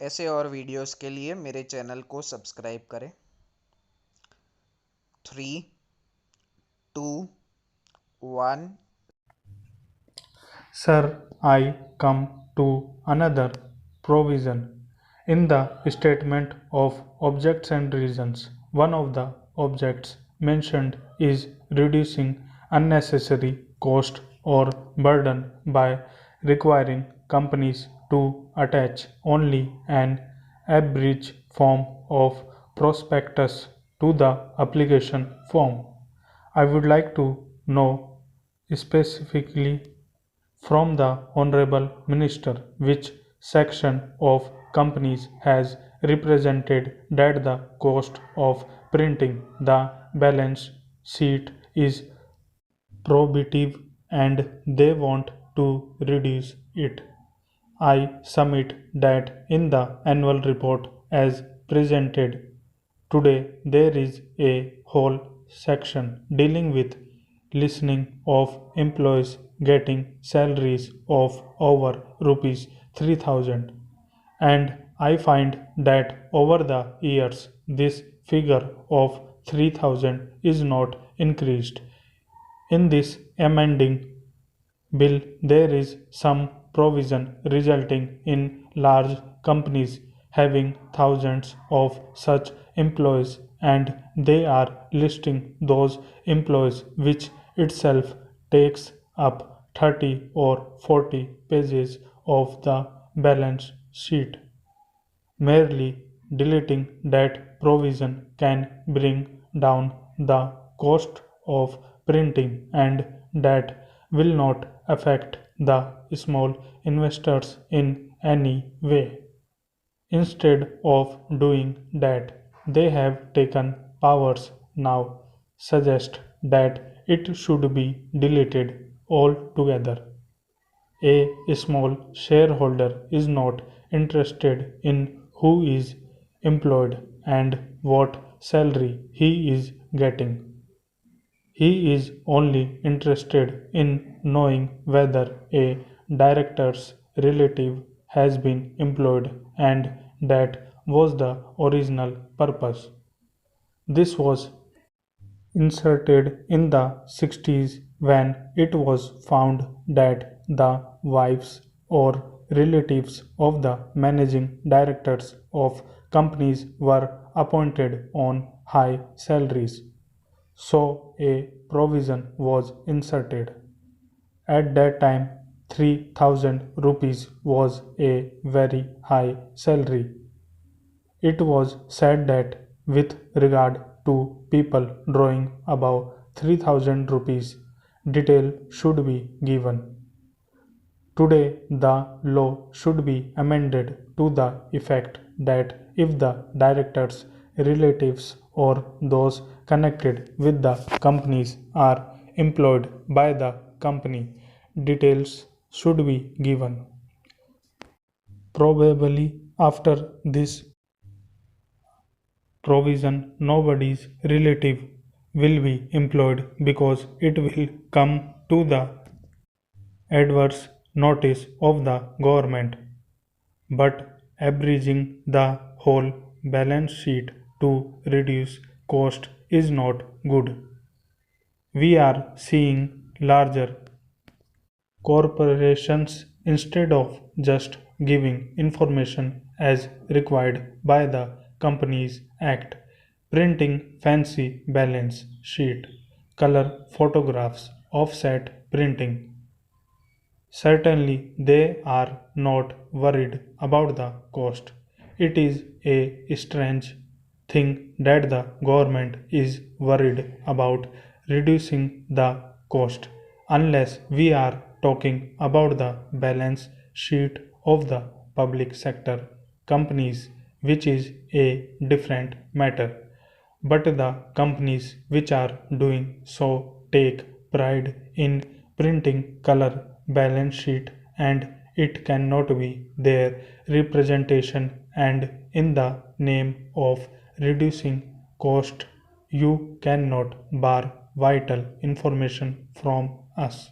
ऐसे और वीडियोस के लिए मेरे चैनल को सब्सक्राइब करें। 3, 2, 1। Sir, I come to another provision in the statement of objects and reasons. One of the objects mentioned is reducing unnecessary cost or burden by requiring companies to attach only an abridged form of prospectus to the application form. I would like to know specifically from the Honorable Minister which section of companies has represented that the cost of printing the balance sheet is prohibitive and they want to reduce it. I submit that in the annual report as presented today there is a whole section dealing with listening of employees getting salaries of over rupees 3000, and I find that over the years this figure of 3000 is not increased. In this amending bill there is some provision resulting in large companies having thousands of such employees and they are listing those employees, which itself takes up 30 or 40 pages of the balance sheet. Merely deleting that provision can bring down the cost of printing, and that will not affect the small investors in any way. Instead of doing that, they have taken powers now suggest that it should be deleted altogether. A small shareholder is not interested in who is employed and what salary he is getting. He is only interested in knowing whether a director's relative has been employed, and that was the original purpose. This was inserted in the 60s when it was found that the wives or relatives of the managing directors of companies were appointed on high salaries. So a provision was inserted. At that time, 3000 rupees was a very high salary. It was said that with regard to people drawing above 3000 rupees, detail should be given. Today, the law should be amended to the effect that if the directors, relatives, or those connected with the companies are employed by the company, details should be given. Probably after this provision, nobody's relative will be employed because it will come to the adverse notice of the government. But abridging the whole balance sheet to reduce cost is not good. We are seeing larger corporations, instead of just giving information as required by the Companies Act, printing fancy balance sheet, color photographs, offset printing. Certainly, they are not worried about the cost. It is a strange thing that the government is worried about reducing the cost, unless we are talking about the balance sheet of the public sector companies, which is a different matter. But the companies which are doing so take pride in printing color balance sheet, and it cannot be their representation, and in the name of reducing cost you cannot bar vital information from us.